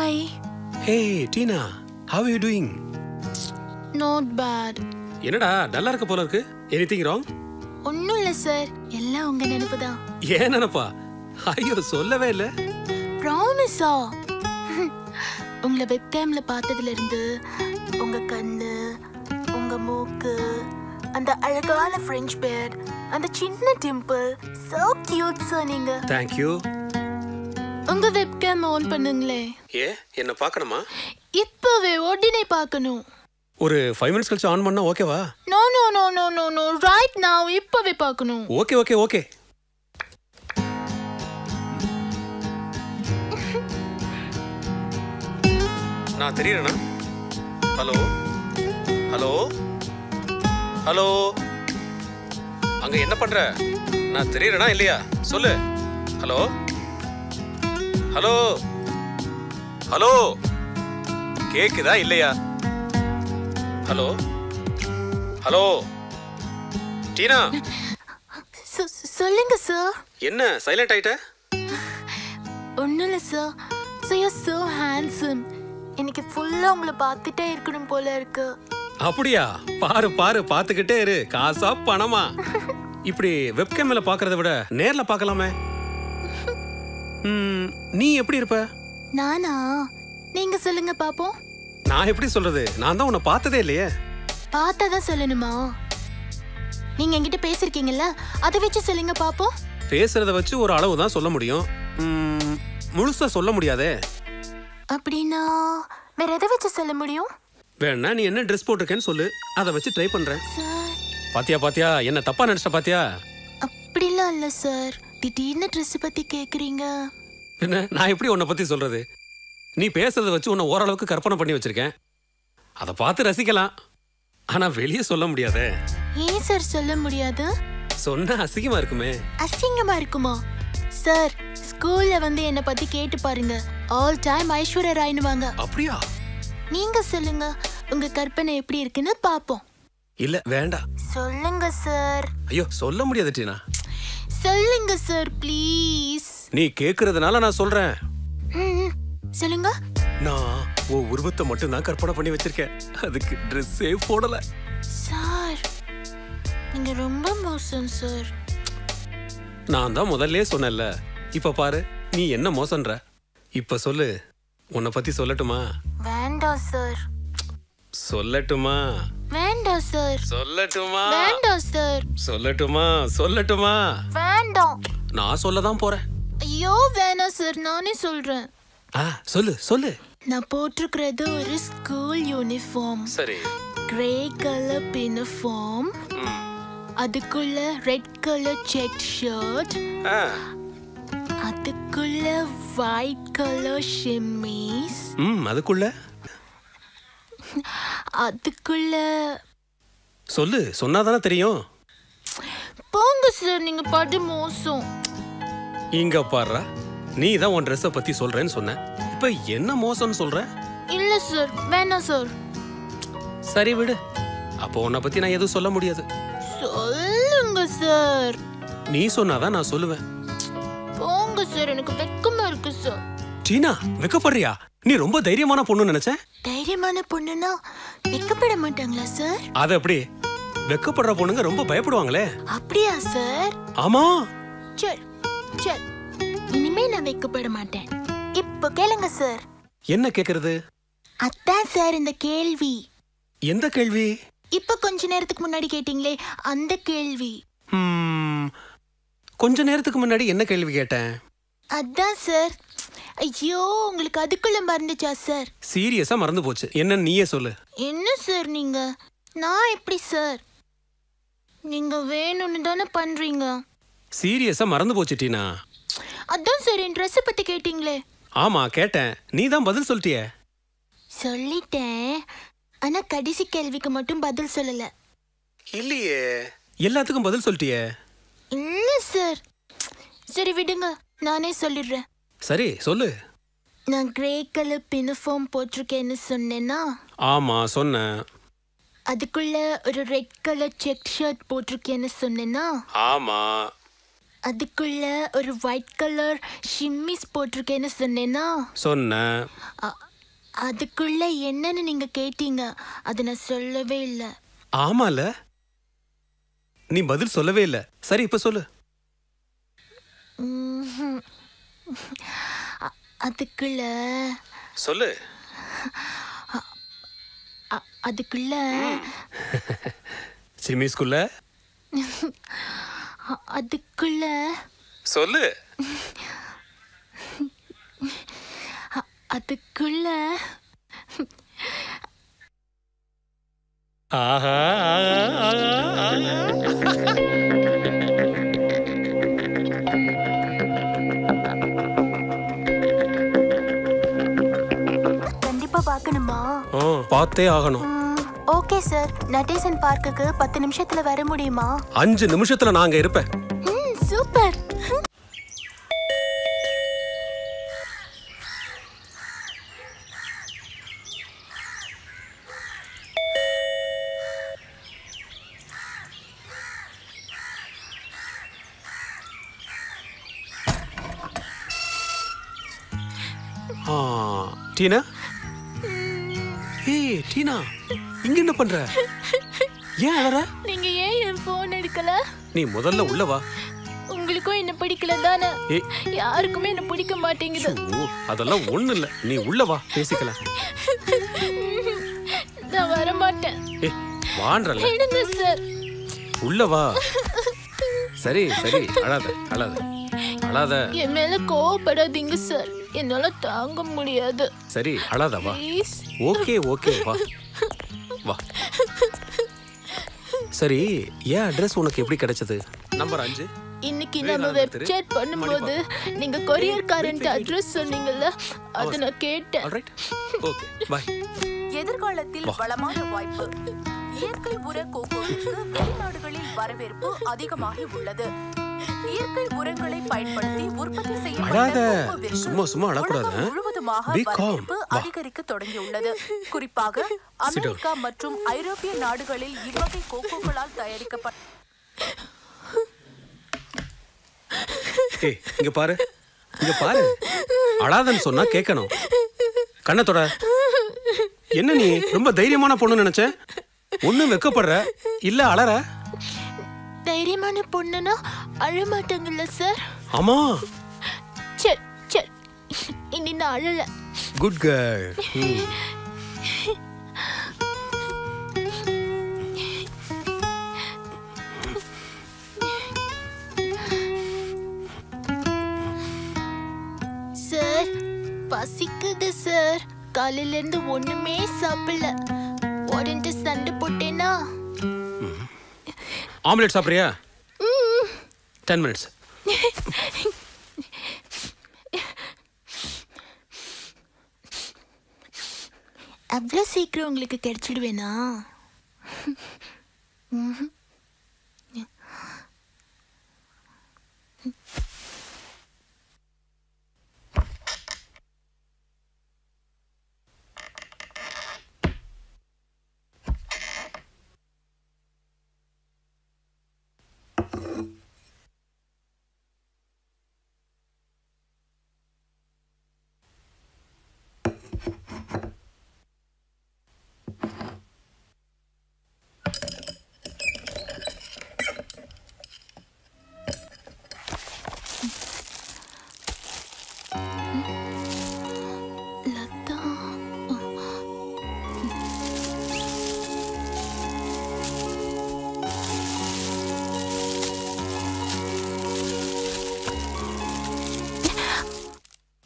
Hi. Hey, Tina. How are you doing? Not bad. என்னடா டல்லா இருக்க போல இருக்கு? Anything wrong? ஒண்ணும் இல்ல சார். எல்லாம் உங்க நினைப்புதான். ஏன் நினைப்பா? ஐயோ சொல்லவே இல்ல. Promise-ஆ? உங்களை வெப்கேம்ல பார்த்ததுல இருந்து உங்க கண்ணு, உங்க மூக்கு, அந்த அழகான French beard, அந்த சின்ன dimple, so cute சார் நீங்க. Thank you. உங்க வெப்கேம் ஆன் பண்ணுங்களே. என்ன பார்க்கணுமா? இப்பவே உடனே பார்க்கணும். ஒரு 5 minutes கழிச்சு ஆன் பண்ணா ஓகேவா? No no no no no no right now இப்பவே பார்க்கணும். Okay okay okay. நான் தெரியறேனா? ஹலோ ஹலோ ஹலோ அங்க என்ன பண்ற? நான் தெரியறேனா இல்லையா? சொல்லு. ஹலோ ஹலோ ஹலோ கேக்குதா இல்லையா? ஹலோ ஹலோ டீனா சொல்லுங்க சார். என்ன சைலண்ட் ஆயிட்ட? ஒன்னும் இல்ல sir. So you're so handsome. எனக்கு ஃபுல்லா உங்களை பார்த்துட்டே இருக்கணும் போல இருக்கு. அப்படியா? பாரு பாரு பார்த்துக்கிட்டே இரு. காசா பணமா? இப்படி வெப்கேம்ல பார்க்கறத விட நேர்ல பார்க்கலாமே. நீ எப்படி இருப்ப? நானா? நீங்க சொல்லுங்க பாப்போம். நான் எப்படி சொல்றது? நான் தான் உன்னை பார்த்ததே இல்லையே. பார்த்ததா சொல்லணுமா? நீங்க என்கிட்ட பேசிருக்கீங்கல்ல, அதை வச்சு சொல்லுங்க பாப்போம். பேசுறத வச்சு ஒரு அளவு தான் சொல்ல முடியும். முழுசா சொல்ல முடியாதே. அப்படின்னா வேற எதை வச்சு சொல்ல முடியும்? வேணா நீ என்ன ட்ரெஸ் போட்டிருக்கேன்னு சொல்லு, அதை வச்சு ட்ரை பண்றேன். சார் பாத்தியா பாத்தியா என்ன தப்பா நினைச்ச பாத்தியா? அப்படிலாம் இல்ல சார். திடீர்னு ட்ரெஸ் பத்தி கேக்குறீங்க. என்ன நான் எப்படி உன்னை பத்தி சொல்றது? நீ பேசுறத வச்சு உன்னை ஓரளவுக்கு கற்பனை பண்ணி வச்சிருக்கேன். அதை பார்த்து ரசிக்கலாம், ஆனா வெளியே சொல்ல முடியாதே. ஏன் சார் சொல்ல முடியாது? சொன்னா அசிங்கமா இருக்குமே. அசிங்கமா இருக்குமா? சார் ஸ்கூல்ல வந்து என்ன பத்தி கேட்டு பாருங்க. ஆல் டைம் ஐஸ்வர்யா ராய்னுவாங்க. அப்படியா? நீங்க சொல்லுங்க, உங்க கற்பனை எப்படி இருக்குன்னு பாப்போம். இல்ல வேண்டாம். சொல்லுங்க சார். ஐயோ சொல்ல முடியாது டீனா. சொல்லுங்க சார் ப்ளீஸ். நீ கேக்குறதுனால நான் சொல்றேன். சொல்லுங்க. நான் உன் உருவத்தை மட்டும் தான் கற்பனை பண்ணி வச்சிருக்கேன். அதுக்கு ட்ரெஸ்ஸே போடல. சார் நீங்க ரொம்ப மோசம் சார். நான் தான் முதல்லயே சொன்னேன்ல. இப்ப பாரு நீ என்ன மோசன்ற. இப்ப சொல்லு, உன்னை பத்தி சொல்லட்டுமா? வேண்டாம் சார். சொல்லட்டுமா? வேண்டாம் சார். சொல்லட்டுமா? வேண்டாம் சார். சொல்லட்டுமா? சொல்லட்டுமா? வேண்டாம். நான் சொல்லதான் போறேன். ஐயோ வேணாம் சார், நானே சொல்றேன். சொல்லு சொல்லு. நான் போட்டிருக்கிறது ஒரு ஸ்கூல் யூனிஃபார்ம். சரி. கிரே கலர் யூனிஃபார்ம், அதுக்குள்ள ரெட் கலர் செக் ஷர்ட், அதுக்குள்ள ஒயிட் கலர் ஷிம்மீஸ், அதுக்குள்ள சொல்லு, சொன்னாதானே தெரியும். போங்க சார், நீங்க படு மோசம். இங்க பாரு, நீ தான் உன் ட்ரெஸ்ஸை பத்தி சொல்றேன்னு சொன்ன. இப்ப என்ன மோசம்னு சொல்ற? இல்ல சார், வேணாம் சார். சரி விடு, அப்போ உன்னை பத்தி நான் எதுவும் சொல்ல முடியாது. சொல்லுங்க சார். நீ சொன்னாதான் நான் சொல்லுவேன். போங்க சார், எனக்கு வெக்கமா இருக்கு சார். டீனா, வெக்கப்படுறியா? நீ ரொம்ப தைரியமான பொண்ணு நினைச்சேன். தைரியமான பொண்ணுனா வெக்கப்பட மாட்டாங்களா சார்? அது எப்படி? வெக்கப்படுற பொண்ணுங்க ரொம்ப பயப்படுவாங்களே. அப்படியா சார்? ஆமா. சரி சரி, இனிமே நான் வெக்கப்பட மாட்டேன். இப்ப கேளுங்க சார். என்ன கேக்குறது? அதான் சார் இந்த கேள்வி. எந்த கேள்வி? இப்ப கொஞ்ச நேரத்துக்கு முன்னாடி கேட்டீங்களே அந்த கேள்வி. கொஞ்ச நேரத்துக்கு முன்னாடி என்ன கேள்வி கேட்டேன்? அதான் சார். ஐயோ, உங்களுக்கு அதுக்குள்ள மறந்துச்சா சார்? சீரியஸா மறந்து போச்சு. என்ன நீயே சொல்லு. என்ன சார் நீங்க? நான் எப்படி சார்? நீங்க வேணும்னு தானே பண்றீங்க. சீரியஸா மறந்து போச்சு டீனா. அதான் சார், என் ட்ரெஸ் பத்தி கேட்டீங்களே. ஆமா கேட்டேன், நீ தான் பதில் சொல்லிட்டியே. சொல்லிட்டேன், ஆனா கடைசி கேள்விக்கு மட்டும் பதில் சொல்லல. இல்லையே, எல்லாத்துக்கும் பதில் சொல்லிட்டியே. இல்ல சார். சரி விடுங்க, நானே சொல்லிடுறேன். சரி சொல்லு. நான் கிரே கலர் யூனிஃபார்ம் போட்டிருக்கேன்னு சொன்னேன்னா? ஆமா சொன்னேன். அதுக்குள்ள ஒரு ரெட் கலர் செக் ஷர்ட் போட்டிருக்கேன்னு சொன்னேன்னா? ஆமா. அதுக்குள்ள ஒரு ஒயிட் கலர் ஷிம்மிஸ் போட்டிருக்கேன்னு சொன்னேன்னா சொன்ன அதுக்குள்ள என்னன்னு நீங்க கேட்டீங்க. அது நான் சொல்லவே இல்லை. ஆமால, நீ பதில் சொல்லவே இல்லை. சரி இப்ப சொல்லு. அதுக்குள்ள சொல்லு. அதுக்குள்ள சிமிஸ்குள்ள அதுக்குள்ள சொல்லு. அதுக்குள்ள ஆஹா கண்டிப்பா பார்க்கணுமா? பார்த்தே ஆகணும். Okay sir. நடேசன் பார்க்குக்கு 10 நிமிஷத்துல வர முடியுமா? 5 நிமிஷத்துல நாங்க இருப்பேன். சூப்பர். டீனா, ஏய் டீனா, இங்க என்ன பண்ற? ஏன் அழற? நீங்க ஏன் என் போன் எடுக்கல? நீ முதல்ல உள்ள வா. உங்களுக்கும் என்ன பிடிக்கல தானே? யாருக்குமே என்ன பிடிக்க மாட்டேங்குது. அதெல்லாம் ஒண்ணு இல்ல, நீ உள்ள வா பேசிக்கலாம். நான் வர மாட்டேன். வான்றல. எடுங்க சார். உள்ள வா. சரி சரி, அழாத அழாத அழாத. என் மேல கோவப்படாதீங்க சார், என்னால தாங்க முடியாது. சரி அழாத வா. ஓகே ஓகே வா வா. சரி, ஏன் அட்ரஸ் உனக்கு எப்படி கிடைச்சது? நம்பர் 5. இன்னைக்கு நம்ம வெப்சைட் பண்ணும்போது நீங்க கொரியர்காரன்ட்டு அட்ரஸ் சொன்னீங்கல்ல, அது நான் கேட்டேன். Alright, okay bye. எதிர்காலத்தில் வளமான வாய்ப்பு. இயற்கை உர கோகோவிற்கு வெளிநாடுகளில் வரவேற்பு அதிகமாகி உள்ளது. இயற்கை உரங்களை பயன்படுத்தி உற்பத்தி செய்யப்பட்ட கோகோவிற்கு முழுவதுமாக வரவேற்பு அதிகரிக்க தொடங்கியுள்ளது. குறிப்பாக அமெரிக்கா மற்றும் ஐரோப்பிய நாடுகளில் இவ்வகை கோகோக்களால் தயாரிக்கப்பட்ட இங்க பாரு, இங்க பாரு. அழாதன்னு சொன்னா கேட்கணும். கண்ணத்தோட என்ன நீ ரொம்ப தைரியமான பொண்ணு நினைச்சேன். ஒண்ணும் வெக்கப்படுற இல்ல அழற. தைரியமான பொண்ணுனா அழமாட்டாங்கல்ல சார்? ஆமா. சரி சரி, இனி நான் அழல. Good girl. சார் பசிக்குது சார். காலையில இருந்து ஒண்ணுமே சாப்பிடல. உடனே சண்டை போட்டேனா? ஆம்லெட் சாப்பிடுறியா? 10 minutes. அவ்வளோ சீக்கிரம் உங்களுக்கு கிடைச்சிடுவேனா?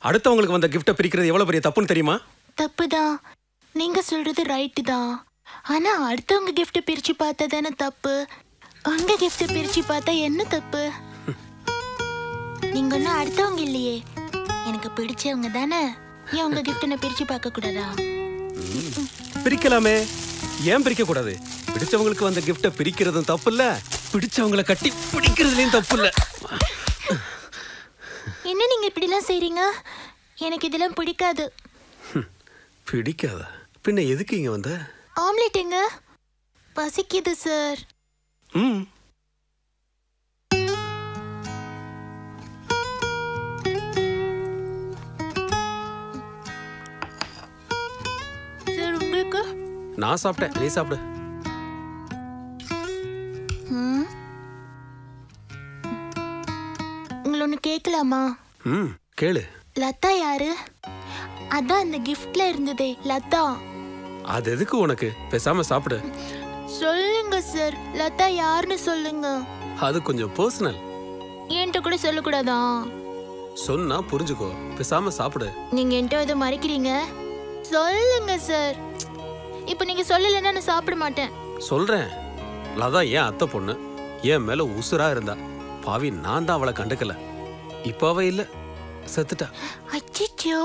அடுத்தவங்களுக்கு வந்த கிஃப்ட்டை பிரிக்கிறது எவ்வளவு பெரிய தப்புன்னு தெரியுமா? தப்புதான். நீங்க சொல்றது ரைட்டு தான். ஆனா அடுத்தவங்க கிஃப்ட் பிரிச்சு பார்த்தா தானே தப்பு. உங்க கிஃப்ட் பிரிச்சு பார்த்தா என்ன தப்பு? நீங்க ஒன்னும் அடுத்தவங்க இல்லையே, எனக்கு பிடிச்சவங்க தானே. ஏன் உங்க கிஃப்ட் நான் பிரிச்சு பார்க்க கூடாதா? பிரிக்கலாமே, ஏன் பிரிக்க கூடாது? பிடிச்சவங்களுக்கு வந்த கிஃப்ட்டை பிரிக்கிறதும் தப்பு இல்ல, பிடிச்சவங்களை கட்டி பிடிக்கிறதுலயும் தப்பு இல்ல. என்ன நீங்க இப்படிலாம் செய்றீங்க? எனக்கு இதெல்லாம் பிடிக்காது. பிடிக்காதா? பின்ன எதுக்கு இங்க வந்த? ஆம்லெட் எங்க? பசிக்குது சார். நான் சாப்பிட்டேன், நீ சாப்பிடு. ம். உங்களை ஒன்று கேட்கலாமா? கேளு. லதா யாரு? அதான் அந்த கிஃப்ட்ல இருந்ததே லதா. அது எதுக்கு உனக்கு? பேசாம சாப்பிடு. சொல்லுங்க சார், லதா யாருன்னு சொல்லுங்க. அது கொஞ்சம் பர்சனல். என்கிட்ட கூட சொல்லக்கூடாதா? சொன்னா புரிஞ்சுக்கோ, பேசாம சாப்பிடு. நீங்க என்கிட்ட எதுவும் மறைக்கிறீங்க? சொல்லுங்க சார். இப்போ நீங்க சொல்லலைன்னா நான் சாப்பிட மாட்டேன். சொல்றேன். லதா ஏன் அத்தை பொண்ணு, என் மேல உசுரா இருந்தா. பாவி, நான் தான் அவளை கண்டுக்கல. இப்ப அவ இல்ல, செத்துட்டா. அச்சச்சோ.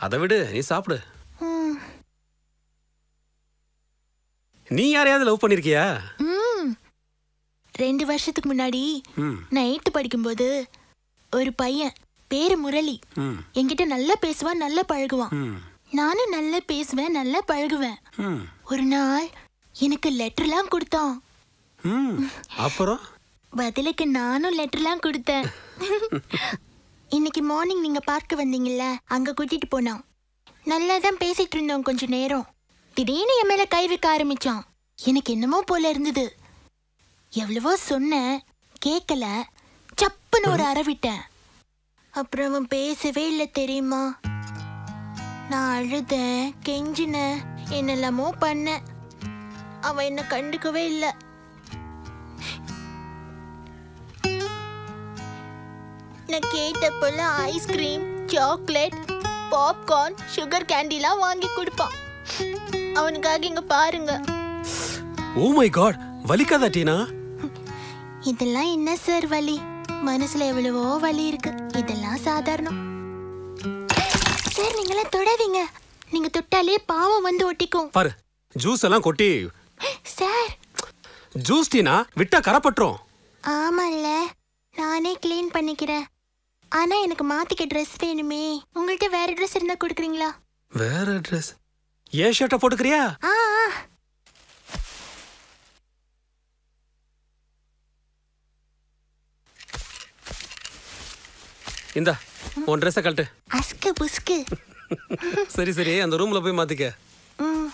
அதை விடு, நீ சாப்பிடு. ம். நீ யாரையாவது லவ் பண்ணிருக்கியா? 2 வருஷத்துக்கு முன்னாடி நான் 8th படிக்கும்போது ஒரு பையன் பேரு முரளி. என்கிட்ட நல்லா பேசுவான், நல்லா பழகுவான். நானும் நல்லா பேசுவேன், நல்லா பழகுவேன். ஒரு நாள் எனக்கு லெட்டர்லாம் கொடுத்தான். அப்புறம் பதிலுக்கு நானும் லெட்டர்லாம் கொடுத்தேன். இன்னைக்கு மார்னிங் நீங்க பார்க்க வந்தீங்கல்ல, அங்க கூட்டிட்டு போனான். நல்லா தான் பேசிட்டு இருந்தோம் கொஞ்ச நேரம். திடீர்னு என் மேல கை வைக்க ஆரம்பிச்சான். எனக்கு என்னமோ போல இருந்தது. எவ்வளவோ சொன்னேன், கேட்கல. சப்புன்னு ஒரு அரவிட்டேன். அப்புறம் அவன் பேசவே இல்லை தெரியுமா. நான் அழுதேன், கெஞ்சினேன், என்னெல்லாமோ பண்ணேன். அவன் என்ன கண்டுக்கவே இல்லை. நான் கேட்டப்போல ஐஸ்கிரீம், சாக்லேட், பாப்கார்ன், சுகர் கேண்டிலாம் வாங்கி கொடுப்பான். அவனுக்காக இங்க பாருங்க. ஓ மை காட், வலிக்காதா டீனா? இதெல்லாம் என்ன சார் வலி? மனசுல எவ்வளவோ வலி இருக்கு. இதெல்லாம் சாதாரணம் சார். நீங்களாம் தொடாதீங்க. நீங்க தொட்டாலே பாவம் வந்து ஒட்டிக்கும். பாரு, ஜூஸ் எல்லாம் கொட்டி. சார், ஜூஸ் டீனா விட்டா கரப்பட்டுரும். ஆமால்ல, நானே க்ளீன் பண்ணிக்கிறேன். ஆனா எனக்கு மாத்திக்க ட்ரெஸ் வேணுமே. உங்கள்கிட்ட வேற ட்ரெஸ் இருந்தா கொடுக்குறீங்களா? வேற ட்ரெஸ்? ஏன் ஷர்ட்டை போட்டுக்கிறியா? ஆ. இந்தா, உன் ட்ரெஸ்ஸை கழட்டு. அஸ்கு புஸ்கு. சரி சரி, அந்த ரூம்ல போய் மாத்திக்க. ம்.